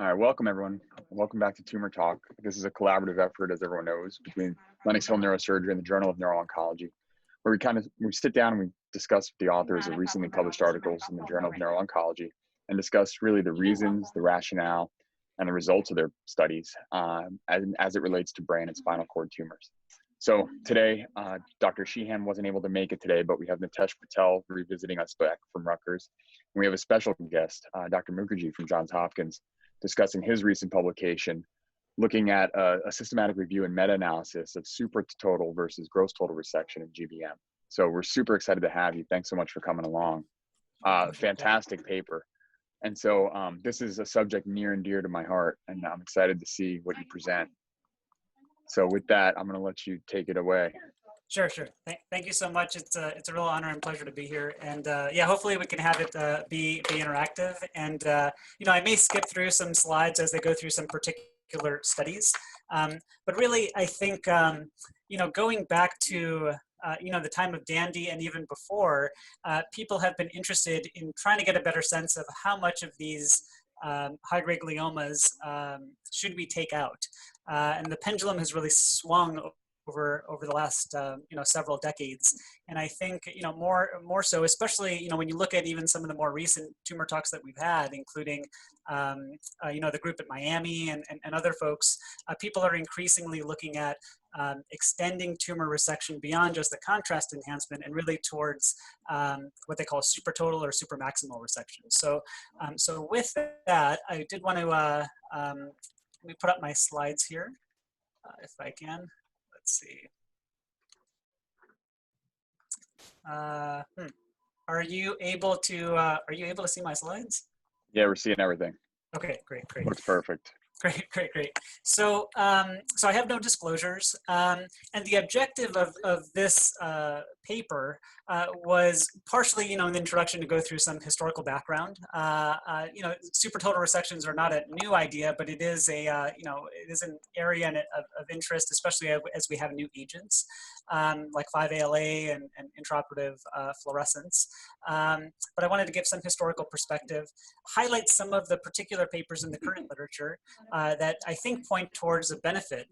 All right, welcome everyone. Welcome back to Tumor Talk. This is a collaborative effort, as everyone knows, between Lenox Hill Neurosurgery and the Journal of Neuro-Oncology, where we sit down and we discuss with the authors of recently published articles in the Journal of Neuro-Oncology and discuss really the reasons, the rationale, and the results of their studies as it relates to brain and spinal cord tumors. So today, Dr. Sheehan wasn't able to make it today, but we have Nitesh Patel revisiting us back from Rutgers. And we have a special guest, Dr. Mukherjee from Johns Hopkins, discussing his recent publication, looking at a systematic review and meta-analysis of supertotal versus gross total resection of GBM. So we're super excited to have you. Thanks so much for coming along. Fantastic paper. And so this is a subject near and dear to my heart, and I'm excited to see what you present. So with that, I'm going to let you take it away. Sure. Thank you so much. It's a real honor and pleasure to be here. And yeah, hopefully we can have it be interactive. And I may skip through some slides as they go through some particular studies. But really, I think going back to the time of Dandy and even before, people have been interested in trying to get a better sense of how much of these high-grade gliomas should we take out. And the pendulum has really swung over the last several decades, and I think more so, especially when you look at even some of the more recent tumor talks that we've had, including the group at Miami and other folks. People are increasingly looking at extending tumor resection beyond just the contrast enhancement and really towards what they call supertotal or supermaximal resection. So with that, I did want to let me put up my slides here if I can. Let's see. Are you able to see my slides? Yeah, we're seeing everything. Okay, great. Looks perfect. Great. So I have no disclosures, and the objective of this paper was partially, in the introduction, to go through some historical background. Supertotal resections are not a new idea, but it is it is an area of interest, especially as we have new agents like 5-ALA and intraoperative fluorescence. But I wanted to give some historical perspective, highlight some of the particular papers in the current literature that I think point towards a benefit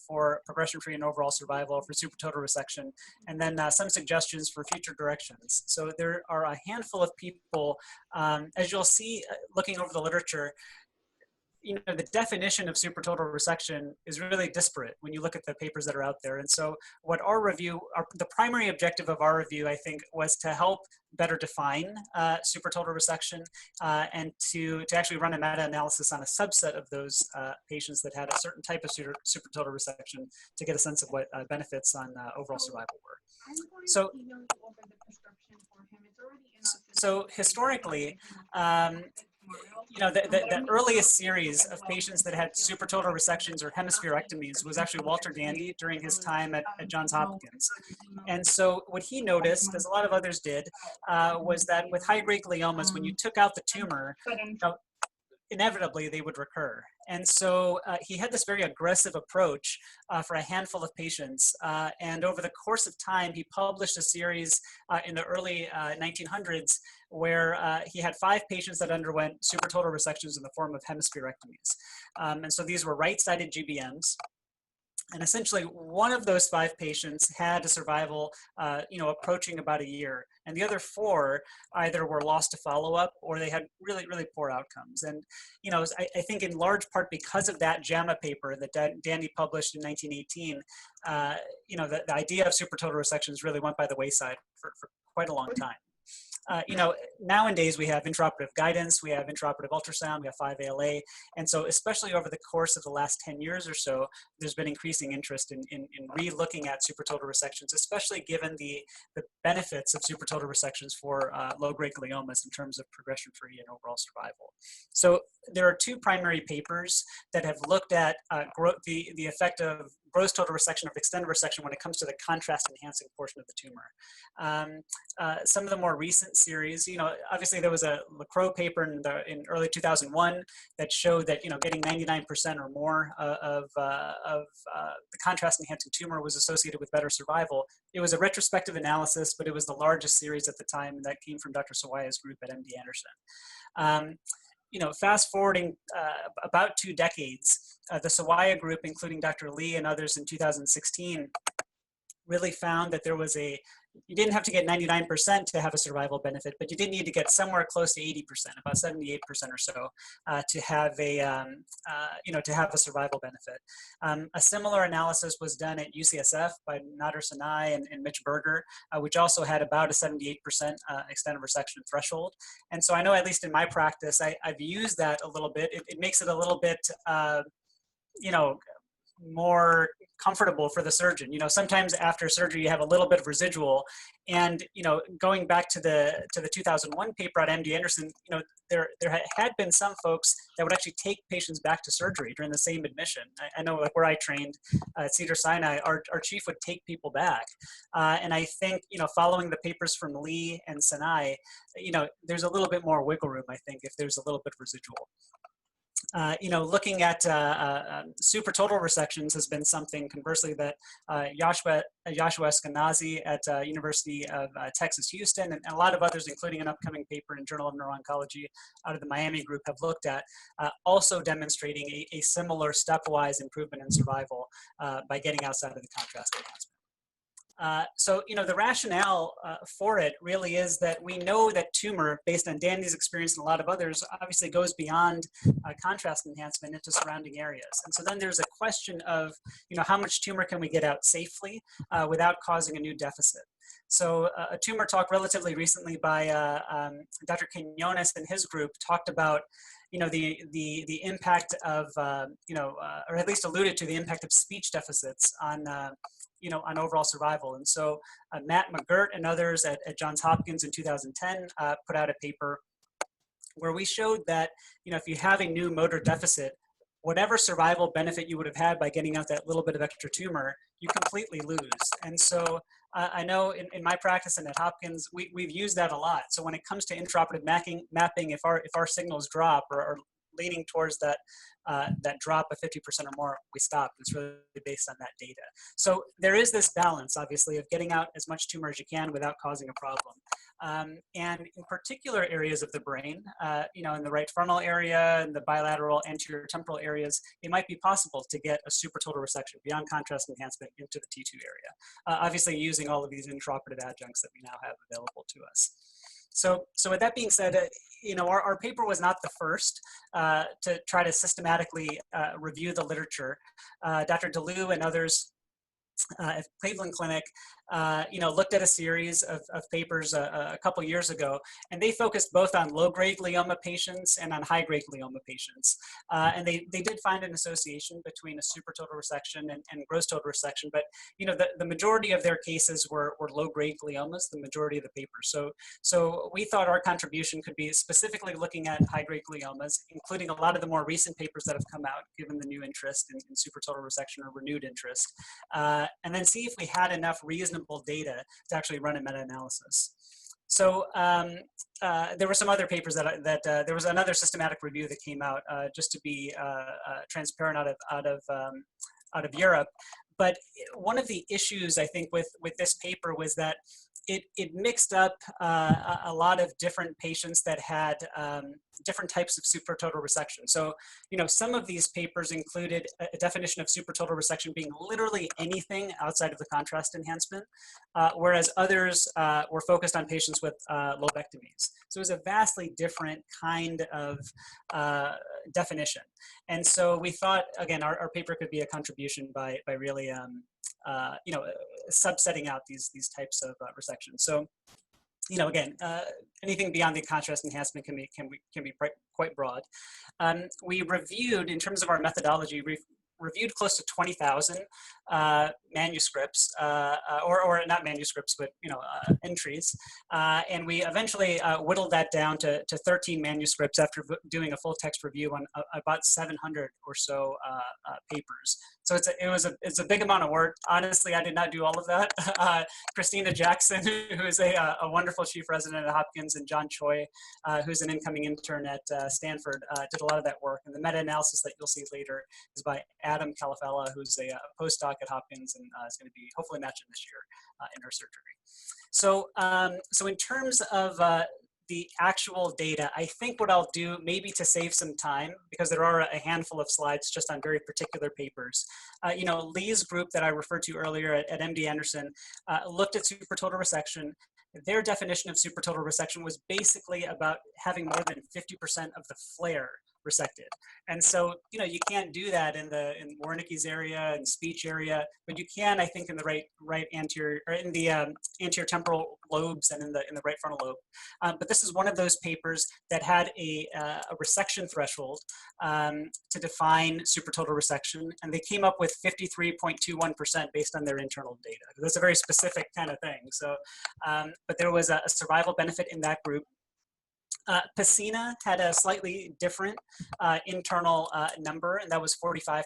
for progression-free and overall survival for supertotal resection, and then some suggestions for future directions. So there are a handful of people, as you'll see, looking over the literature, the definition of supertotal resection is really disparate when you look at the papers that are out there. And so what the primary objective of our review, I think, was to help better define supertotal resection and to actually run a meta-analysis on a subset of those patients that had a certain type of supertotal resection to get a sense of what benefits on overall survival were. So historically, the earliest series of patients that had supertotal resections or hemispherectomies was actually Walter Dandy during his time at Johns Hopkins. And so what he noticed, as a lot of others did, was that with high-grade gliomas, when you took out the tumor, inevitably they would recur. And so he had this very aggressive approach for a handful of patients. And over the course of time, he published a series in the early 1900s where he had 5 patients that underwent supertotal resections in the form of hemispherectomies. And so these were right-sided GBMs. And essentially, one of those 5 patients had a survival, approaching about a year, and the other 4 either were lost to follow-up or they had really, really poor outcomes. And I think in large part because of that JAMA paper that Dandy published in 1918, the idea of supertotal resections really went by the wayside for quite a long time. Nowadays we have intraoperative guidance, we have intraoperative ultrasound, we have 5-ALA, and so especially over the course of the last 10 years or so, there's been increasing interest in re-looking at supertotal resections, especially given the benefits of supertotal resections for low-grade gliomas in terms of progression-free and overall survival. So there are 2 primary papers that have looked at the effect of gross total resection or extended resection when it comes to the contrast enhancing portion of the tumor. Some of the more recent series, obviously there was a Lacroix paper in early 2001 that showed that getting 99% or more of the contrast enhancing tumor was associated with better survival. It was a retrospective analysis, but it was the largest series at the time, and that came from Dr. Sawaya's group at MD Anderson. fast forwarding about 2 decades, the Sawaya group, including Dr. Lee and others in 2016, really found that there was you didn't have to get 99% to have a survival benefit, but you did need to get somewhere close to 80%, about 78% or so, to have to have a survival benefit. A similar analysis was done at UCSF by Nader Sinai and Mitch Berger, which also had about a 78% extent of resection threshold. And so I know, at least in my practice, I've used that a little bit. It makes it a little bit, more comfortable for the surgeon. Sometimes after surgery you have a little bit of residual, and going back to the 2001 paper at MD Anderson, there had been some folks that would actually take patients back to surgery during the same admission. I know, like where I trained at Cedar Sinai, our chief would take people back, and I think following the papers from Lee and Sinai, there's a little bit more wiggle room, I think, if there's a little bit of residual. Looking at supertotal resections has been something, conversely, that Joshua Eskenazi at University of Texas Houston and a lot of others, including an upcoming paper in Journal of Neuro-Oncology out of the Miami group, have looked at, also demonstrating a similar stepwise improvement in survival by getting outside of the contrast enhancement. So the rationale for it really is that we know that tumor, based on Danny's experience and a lot of others, obviously goes beyond contrast enhancement into surrounding areas. And so then there's a question of, how much tumor can we get out safely without causing a new deficit? So a tumor talk relatively recently by Dr. Quinones and his group talked about the impact of, or at least alluded to the impact of speech deficits on on overall survival. And so Matt McGirt and others at Johns Hopkins in 2010 put out a paper where we showed that, if you have a new motor deficit, whatever survival benefit you would have had by getting out that little bit of extra tumor, you completely lose. And so I know in my practice and at Hopkins, we've used that a lot. So when it comes to intraoperative mapping, if our signals drop or leaning towards that drop of 50% or more, we stop. It's really based on that data. So there is this balance, obviously, of getting out as much tumor as you can without causing a problem. And in particular areas of the brain, in the right frontal area and the bilateral anterior temporal areas, it might be possible to get a supertotal resection beyond contrast enhancement into the T2 area. Obviously, using all of these intraoperative adjuncts that we now have available to us. So with that being said, our paper was not the first to try to systematically review the literature. Dr. DeLu and others at Cleveland Clinic, looked at a series of papers a couple years ago, and they focused both on low-grade glioma patients and on high-grade glioma patients. And they did find an association between a supertotal resection and gross total resection, but the majority of their cases were low-grade gliomas, the majority of the papers. So we thought our contribution could be specifically looking at high-grade gliomas, including a lot of the more recent papers that have come out, given the new interest in supertotal resection or renewed interest, and then see if we had enough reasonable data to actually run a meta-analysis. So there were some other papers that there was another systematic review that came out, just to be transparent, out of Europe. But one of the issues, I think, with this paper was that it mixed up a lot of different patients that had different types of supertotal resection. So, some of these papers included a definition of supertotal resection being literally anything outside of the contrast enhancement, whereas others were focused on patients with lobectomies. So it was a vastly different kind of definition. And so we thought, again, our paper could be a contribution by really subsetting out these types of resections. So, again, anything beyond the contrast enhancement can be quite broad. We reviewed, in terms of our methodology, reviewed close to 20,000 manuscripts, or not manuscripts, but entries, and we eventually whittled that down to 13 manuscripts after doing a full text review on about 700 or so papers. So it's a big amount of work. Honestly, I did not do all of that. Christina Jackson, who is a wonderful chief resident at Hopkins, and John Choi, who's an incoming intern at Stanford, did a lot of that work. And the meta-analysis that you'll see later is by Adam Calafella, who's a postdoc at Hopkins and is going to be hopefully matching this year in neurosurgery. So in terms of the actual data, I think what I'll do, maybe to save some time, because there are a handful of slides just on very particular papers. You know, Lee's group that I referred to earlier at MD Anderson looked at supertotal resection. Their definition of supertotal resection was basically about having more than 50% of the flare resected. And so, you know, you can't do that in Wernicke's area and speech area, but you can, I think, in the right anterior, or in the anterior temporal lobes and in the right frontal lobe. But this is one of those papers that had a resection threshold to define supertotal resection, and they came up with 53.21% based on their internal data. That's a very specific kind of thing. So, but there was a survival benefit in that group. Pacina had a slightly different internal number, and that was 45%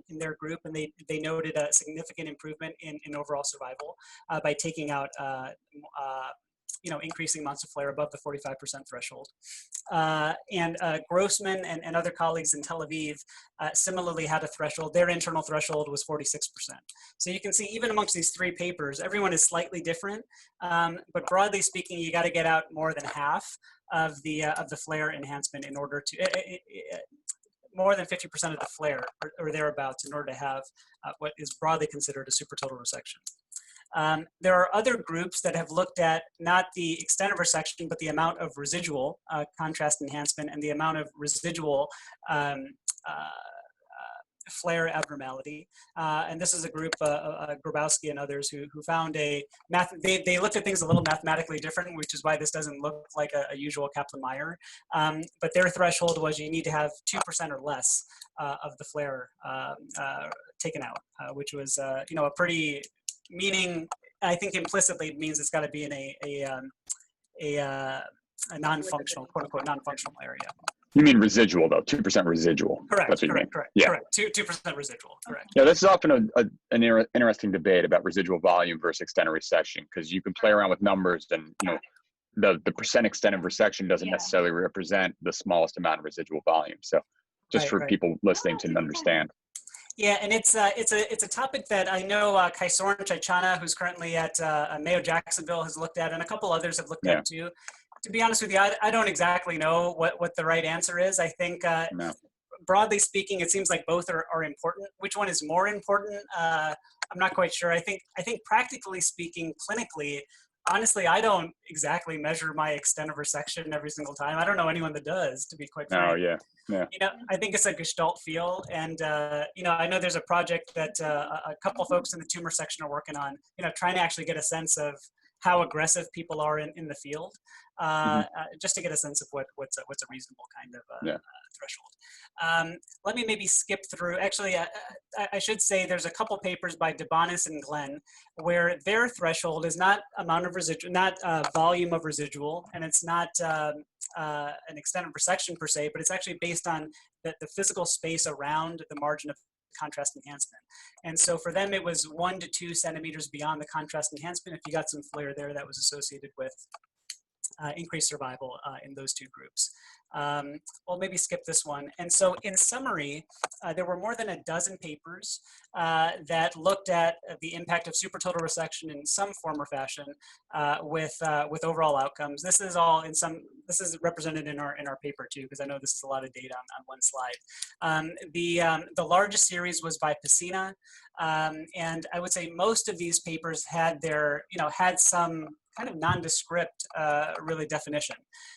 in their group, and they noted a significant improvement in overall survival by taking out, you know, increasing amounts of flare above the 45% threshold. And Grossman and other colleagues in Tel Aviv similarly had a threshold. Their internal threshold was 46%. So you can see even amongst these three papers, everyone is slightly different, but broadly speaking, you got to get out more than half of the flare enhancement in order to, more than 50% of the flare or thereabouts in order to have what is broadly considered a supertotal resection. There are other groups that have looked at not the extent of resection, but the amount of residual contrast enhancement and the amount of residual flare abnormality. And this is a group, Grabowski and others, who found they looked at things a little mathematically different, which is why this doesn't look like a usual Kaplan-Meier. But their threshold was you need to have 2% or less of the flare taken out, which was, you know, a pretty, meaning, I think implicitly it means it's got to be in a non-functional, quote unquote, non-functional area. You mean residual though, 2% residual. Correct, That's what correct, you mean. correct, Yeah. correct. 2% residual, correct. Yeah, this is often an interesting debate about residual volume versus extent of resection, because you can play around with numbers and, you know, the percent extent of resection doesn't necessarily represent the smallest amount of residual volume. So just for people listening to understand. Yeah, and it's a topic that I know Kaisoran Chaichana, who's currently at Mayo Jacksonville, has looked at, and a couple others have looked at too. To be honest with you, I don't exactly know what the right answer is. I think broadly speaking, it seems like both are important. Which one is more important? I'm not quite sure. I think practically speaking, clinically, honestly, I don't exactly measure my extent of resection every single time. I don't know anyone that does, to be quite frank. Oh, yeah. Yeah. You know, I think it's a gestalt feel, and you know, I know there's a project that a couple of folks in the tumor section are working on. You know, trying to actually get a sense of how aggressive people are in the field, just to get a sense of what's a reasonable kind of threshold. Let me maybe skip through. Actually, I should say there's a couple papers by Debonis and Glenn where their threshold is not amount of residual, not volume of residual, and it's not an extent of resection per se, but it's actually based on the physical space around the margin of contrast enhancement. And so for them, it was 1 to 2 centimeters beyond the contrast enhancement. If you got some flare there, that was associated with increased survival in those two groups. We'll maybe skip this one. And so in summary, there were more than a dozen papers that looked at the impact of supertotal resection in some form or fashion with overall outcomes. This is all in some, this is represented in our paper too, because I know this is a lot of data on one slide. The largest series was by Pacina. And I would say most of these papers had their, had some kind of nondescript really definition.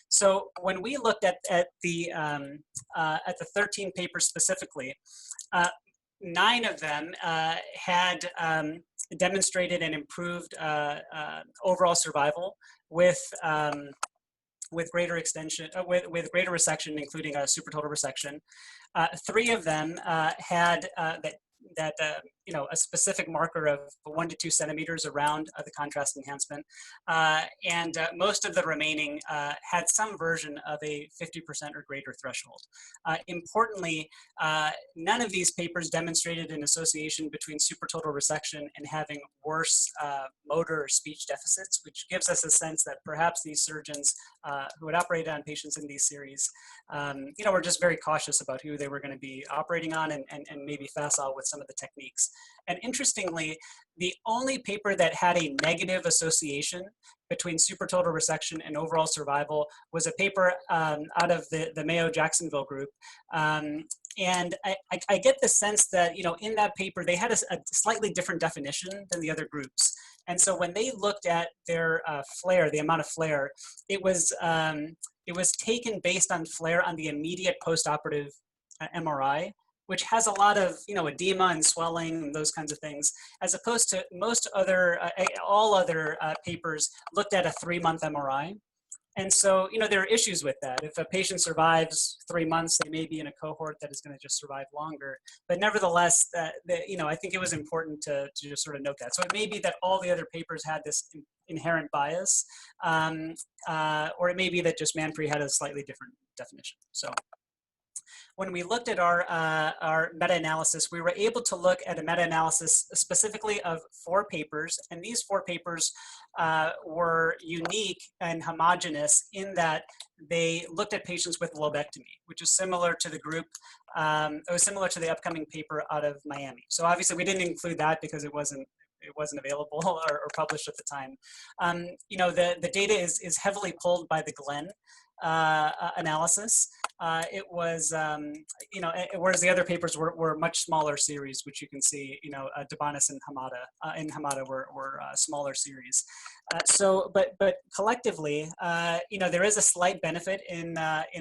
So when we looked at the 13 papers specifically, 9 of them had demonstrated an improved overall survival with greater extension, with greater resection, including a supertotal resection. 3 of them had a specific marker of 1 to 2 centimeters around the contrast enhancement. And most of the remaining had some version of a 50% or greater threshold. Importantly, none of these papers demonstrated an association between supertotal resection and having worse motor or speech deficits, which gives us a sense that perhaps these surgeons who had operated on patients in these series, were just very cautious about who they were going to be operating on and maybe facile with some of the techniques. And interestingly, the only paper that had a negative association between supertotal resection and overall survival was a paper out of the Mayo Jacksonville group. And I get the sense that, in that paper, they had a slightly different definition than the other groups. And so when they looked at their flare, the amount of flare, it was taken based on flare on the immediate postoperative MRI, which has a lot of, edema and swelling and those kinds of things, as opposed to most other, all other papers looked at a 3-month MRI. And so, there are issues with that. If a patient survives 3 months, they may be in a cohort that is going to just survive longer. But nevertheless, I think it was important to just sort of note that. So it may be that all the other papers had this inherent bias, or it may be that just Manfrey had a slightly different definition. So when we looked at our meta-analysis, we were able to look at a meta-analysis specifically of 4 papers, and these 4 papers were unique and homogeneous in that they looked at patients with lobectomy, which is similar to the group, it was similar to the upcoming paper out of Miami. So obviously we didn't include that because it wasn't available or published at the time. The data is heavily pulled by the Glenn analysis. It was, whereas the other papers were much smaller series, which you can see, Debanis and Hamada were smaller series. But collectively, there is a slight benefit in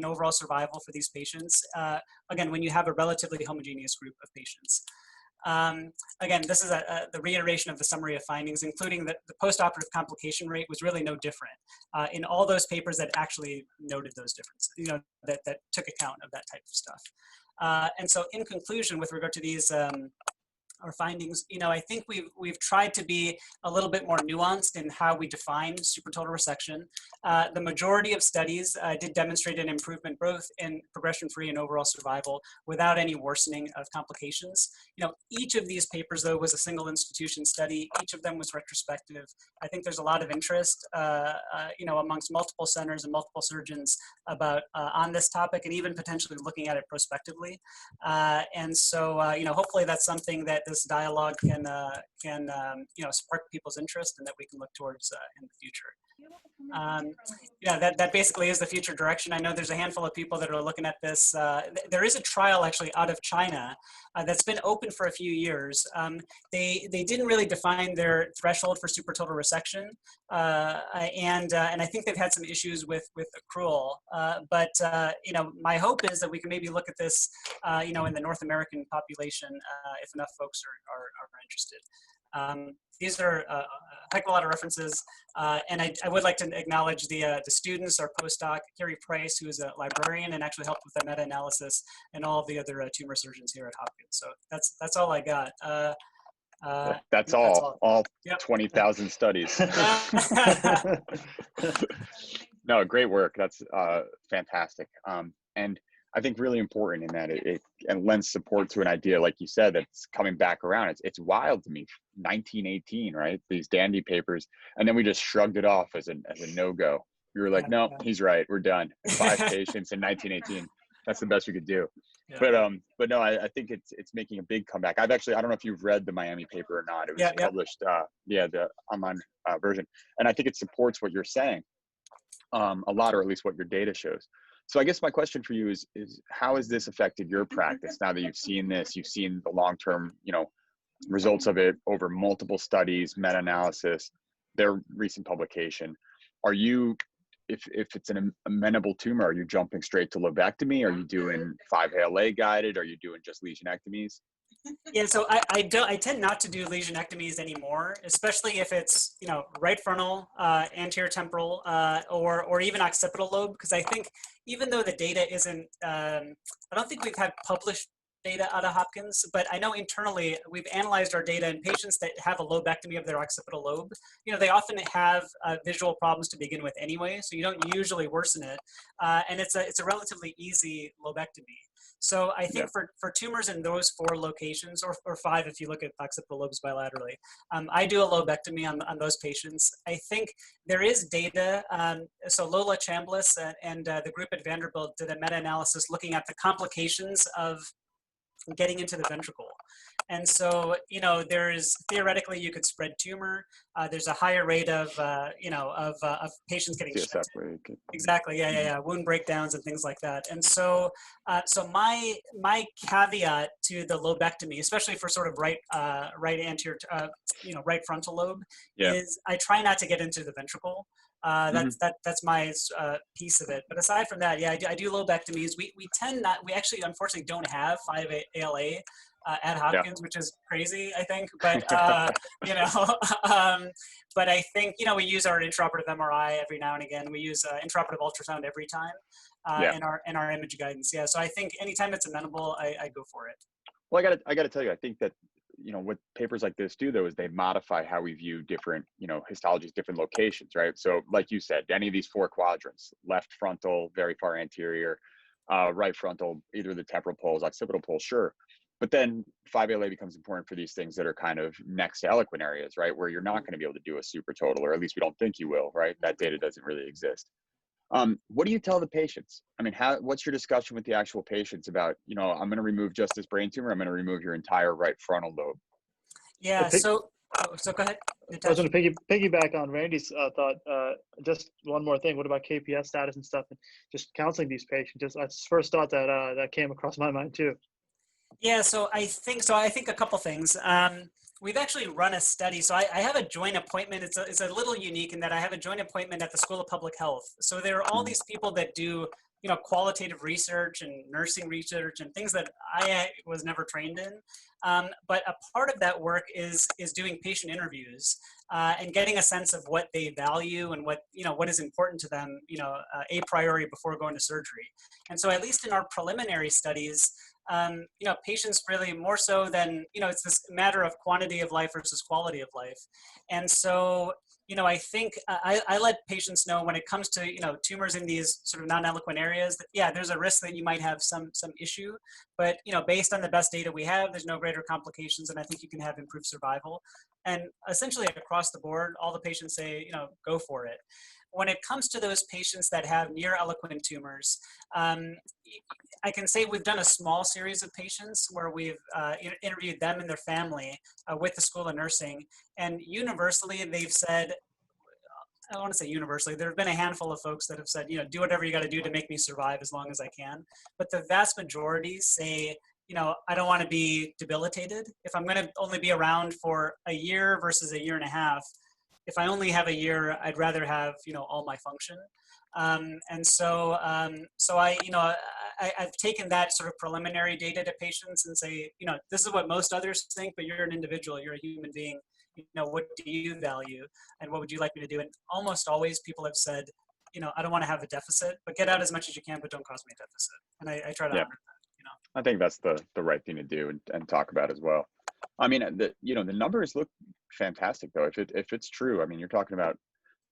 overall survival for these patients. Again, when you have a relatively homogeneous group of patients. Again, this is the reiteration of the summary of findings, including that the postoperative complication rate was really no different in all those papers that actually noted those differences, that took account of that type of stuff. And so in conclusion, with regard to these our findings, I think we've tried to be a little bit more nuanced in how we define supertotal resection. The majority of studies did demonstrate an improvement both in progression-free and overall survival without any worsening of complications. Each of these papers, though, was a single institution study. Each of them was retrospective. I think there's a lot of interest, amongst multiple centers and multiple surgeons about on this topic, and even potentially looking at it prospectively. And so, hopefully that's something that this dialogue can spark people's interest and that we can look towards in the future. That basically is the future direction. I know there's a handful of people that are looking at this. There is a trial actually out of China that's been open for a few years. They didn't really define their threshold for supertotal resection, and I think they've had some issues with accrual. But my hope is that we can maybe look at this, in the North American population if enough folks are interested. These are a heck of a lot of references, and I would like to acknowledge the students, our postdoc, Carrie Price, who is a librarian and actually helped with the meta-analysis, and all of the other tumor surgeons here at Hopkins. So that's all I got. That's all yep. 20,000 studies. No, great work. That's fantastic. And I think really important in that it lends support to an idea, like you said, that's coming back around. It's wild to me. 1918, right? These dandy papers, and then we just shrugged it off as a no-go. We were like, no, he's right. We're done. 5 patients in 1918. That's the best we could do. Yeah. But no, I think it's making a big comeback. I don't know if you've read the Miami paper or not. It was published, the online version, and I think it supports what you're saying a lot, or at least what your data shows. So I guess my question for you is how has this affected your practice now that you've seen this? You've seen the long-term, results of it over multiple studies, meta-analysis, their recent publication. Are you, if it's an amenable tumor, are you jumping straight to lobectomy? Are you doing 5-ALA guided? Are you doing just lesionectomies? Yeah, so I tend not to do lesionectomies anymore, especially if it's right frontal, anterior temporal, or even occipital lobe, because I think even though the data isn't, I don't think we've had published data out of Hopkins, but I know internally we've analyzed our data in patients that have a lobectomy of their occipital lobe. They often have visual problems to begin with anyway, so you don't usually worsen it, and it's a relatively easy lobectomy. So I think for tumors in those 4 locations, or 5 if you look at occipital lobes bilaterally, I do a lobectomy on those patients. I think there is data, so Lola Chambliss and the group at Vanderbilt did a meta-analysis looking at the complications of getting into the ventricle. And so, theoretically you could spread tumor. There's a higher rate of, of patients getting CSF shunted. leak. Exactly. Yeah. Wound breakdowns and things like that. And so, my caveat to the lobectomy, especially for sort of right anterior, right frontal lobe, Yeah. is I try not to get into the ventricle. That's my piece of it. But aside from that, yeah, I do lobectomies. We tend not. We actually, unfortunately, don't have 5-ALA at Hopkins, which is crazy, I think. But but I think we use our intraoperative MRI every now and again. We use intraoperative ultrasound every time in our image guidance. Yeah, so I think anytime it's amenable, I go for it. Well, I gotta tell you, I think that what papers like this do though is they modify how we view different histologies, different locations, right? So like you said, any of these 4 quadrants: left frontal, very far anterior, right frontal, either the temporal poles, occipital poles, sure. But then 5-ALA becomes important for these things that are kind of next to eloquent areas, right? Where you're not going to be able to do a supertotal, or at least we don't think you will, right? That data doesn't really exist. What do you tell the patients? I mean, what's your discussion with the actual patients about, I'm going to remove just this brain tumor, I'm going to remove your entire right frontal lobe? Yeah, so go ahead, Natasha. I was going to piggyback on Randy's thought. Just one more thing. What about KPS status and stuff? And just counseling these patients. That's the first thought that came across my mind too. Yeah, so I think a couple things. We've actually run a study. So I have a joint appointment. It's a little unique in that I have a joint appointment at the School of Public Health. So there are all these people that do, qualitative research and nursing research and things that I was never trained in. But a part of that work is doing patient interviews and getting a sense of what they value and what is important to them, a priori before going to surgery. And so at least in our preliminary studies, patients really more so than, it's this matter of quantity of life versus quality of life. And so, I think I let patients know when it comes to, tumors in these sort of non-eloquent areas that, yeah, there's a risk that you might have some issue, but, based on the best data we have, there's no greater complications, and I think you can have improved survival. And essentially across the board, all the patients say, go for it. When it comes to those patients that have near eloquent tumors, I can say we've done a small series of patients where we've interviewed them and their family with the School of Nursing, and universally they've said, I don't want to say universally, there have been a handful of folks that have said, do whatever you got to do to make me survive as long as I can. But the vast majority say, I don't want to be debilitated. If I'm going to only be around for a year versus a year and a half, if I only have a year, I'd rather have, all my function. And so I've taken that sort of preliminary data to patients and say, this is what most others think, but you're an individual, you're a human being. What do you value and what would you like me to do? And almost always people have said, I don't want to have a deficit, but get out as much as you can, but don't cause me a deficit. And I try to honor that, I think that's the right thing to do and talk about as well. I mean, the numbers look fantastic though. If it's true, I mean, you're talking about,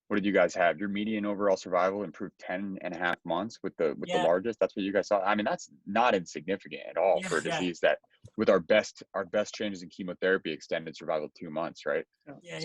what did you guys have? Your median overall survival improved 10.5 months with the largest. That's what you guys saw. I mean, that's not insignificant at all for a disease that, with our best changes in chemotherapy, extended survival 2 months, right?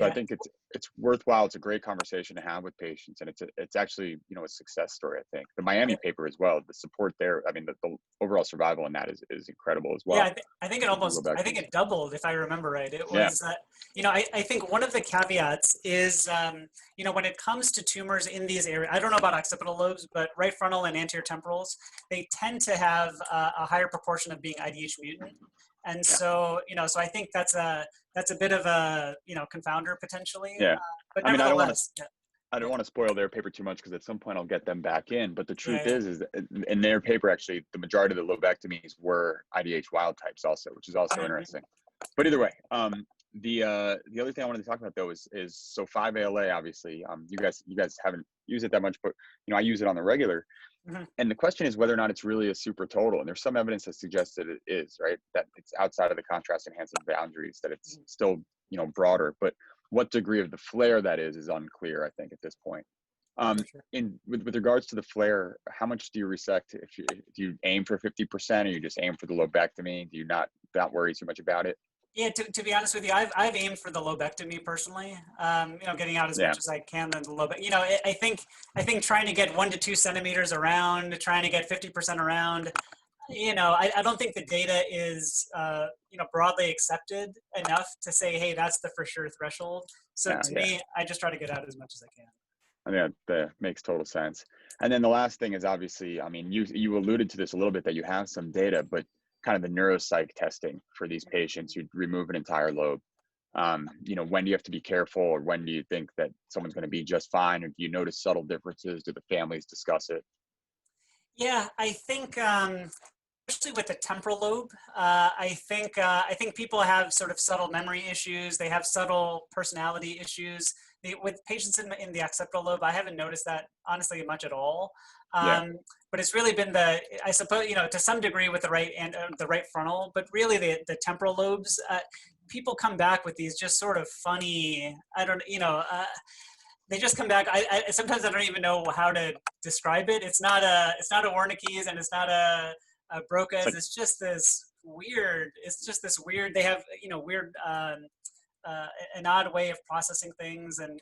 I think it's worthwhile. It's a great conversation to have with patients, and it's actually a success story. I think the Miami paper as well. The support there. I mean, the overall survival in that is incredible as well. Yeah, I think it doubled, if I remember right. It was I think one of the caveats is when it comes to tumors in these areas, I don't know about occipital lobes, but right frontal and anterior temporals, they tend to have a higher proportion of being IDH mutant. And so, so I think that's a bit of a, confounder potentially. Yeah. But I mean, nevertheless, I don't want to spoil their paper too much because at some point I'll get them back in. But the truth is that in their paper, actually, the majority of the lobectomies were IDH wild types also, which is also interesting. But either way, the other thing I wanted to talk about though is so 5-ALA, obviously, you guys haven't used it that much, but I use it on the regular. And the question is whether or not it's really a supertotal. And there's some evidence that suggests that it is, right? That it's outside of the contrast enhancement boundaries, that it's still, broader. But what degree of the flare that is unclear, I think, at this point. With regards to the flare, how much do you resect? Do you aim for 50%, or you just aim for the lobectomy? Do you not worry too much about it? Yeah, to be honest with you, I've aimed for the lobectomy personally. Getting out as much as I can than the lobectomy. I think trying to get 1 to 2 centimeters around, trying to get 50% around. I don't think the data is, broadly accepted enough to say, hey, that's the for sure threshold. So to me, I just try to get out as much as I can. I mean, that makes total sense. And then the last thing is obviously, I mean, you alluded to this a little bit, that you have some data, but kind of the neuropsych testing for these patients who remove an entire lobe. When do you have to be careful, or when do you think that someone's going to be just fine? Or do you notice subtle differences? Do the families discuss it? Yeah, I think, especially with the temporal lobe, I think people have sort of subtle memory issues. They have subtle personality issues. With patients in the occipital lobe, I haven't noticed that honestly much at all. But it's really been I suppose, to some degree with the right and the right frontal, but really the temporal lobes. People come back with these just sort of funny, they just come back. I sometimes I don't even know how to describe it. It's not a Wernicke's, and it's not a Broca's. It's just this weird. They have weird, an odd way of processing things, and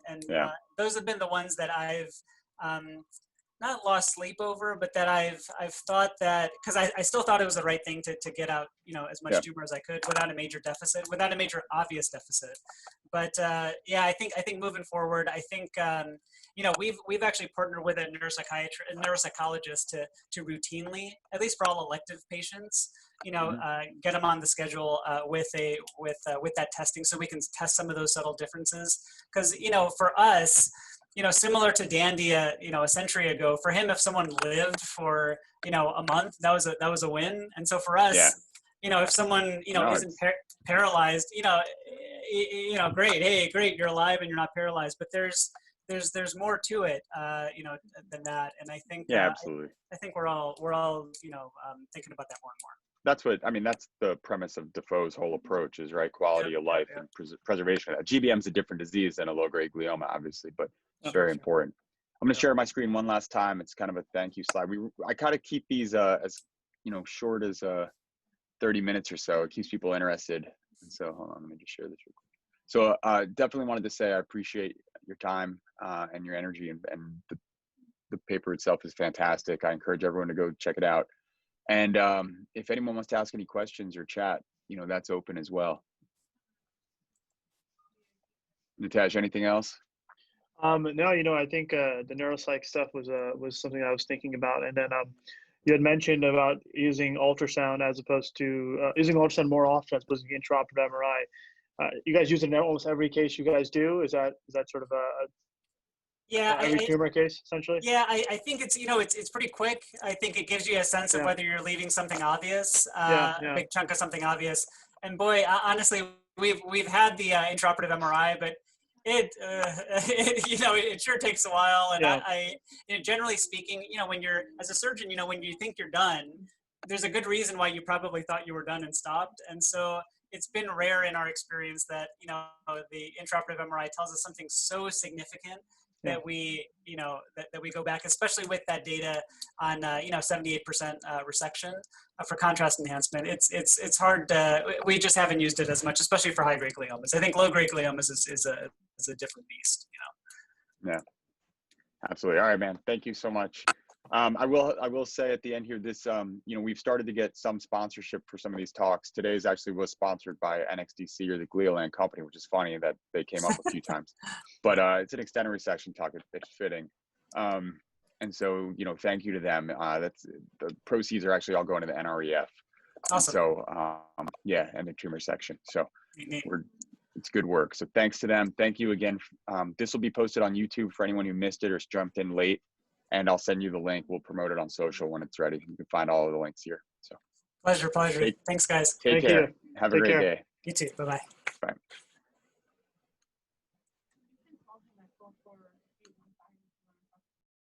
those have been the ones that I've not lost sleep over, but that I've thought that, because I still thought it was the right thing to get out as much tumor as I could without a major obvious deficit. But I think moving forward, I think we've actually partnered with a neuropsychologist to routinely, at least for all elective patients, get them on the schedule with that testing, so we can test some of those subtle differences. Because for us, similar to Dandy, a century ago, for him, if someone lived for, a month, that was a win. And so for us, if someone, isn't paralyzed, great. Hey, great. You're alive and you're not paralyzed, but there's more to it, than that. And I think, absolutely. I think we're all, thinking about that more and more. That's the premise of Defoe's whole approach is, right, quality of life and preservation. GBM is a different disease than a low-grade glioma, obviously, but it's very important. I'm going to share my screen one last time. It's kind of a thank you slide. I kind of keep these as short as 30 minutes or so. It keeps people interested. And so hold on, let me just share this real quick. So definitely wanted to say I appreciate your time and your energy, and the paper itself is fantastic. I encourage everyone to go check it out. And if anyone wants to ask any questions or chat, that's open as well. Natasha, anything else? No, I think the neuropsych stuff was something I was thinking about. And then you had mentioned about using ultrasound as opposed to using ultrasound more often as opposed to intraoperative MRI. You guys use it in almost every case you guys do. Is that sort of every tumor case essentially? Yeah, I think it's it's pretty quick. I think it gives you a sense of whether you're leaving something obvious, a big chunk of something obvious. And boy, honestly, we've had the intraoperative MRI, but it sure takes a while. And I generally speaking, when you're, as a surgeon, when you think you're done, there's a good reason why you probably thought you were done and stopped. And so it's been rare in our experience that the intraoperative MRI tells us something so significant that we that we go back, especially with that data on 78% resection for contrast enhancement. It's hard to, we just haven't used it as much, especially for high grade gliomas. I think low grade gliomas is a different beast. Yeah, absolutely. All right, man. Thank you so much. I will say at the end here, this we've started to get some sponsorship for some of these talks. Today's actually was sponsored by NXDC, or the Glioland Company, which is funny that they came up a few times. But it's an extended resection talk. It's fitting. And so thank you to them. That's the proceeds are actually all going to the NREF. Awesome. So and the tumor section. So it's good work. So thanks to them. Thank you again. This will be posted on YouTube for anyone who missed it or jumped in late. And I'll send you the link. We'll promote it on social when it's ready. You can find all of the links here. So pleasure. Thanks, guys. Take care. Have a great day. You too. Bye-bye. Bye.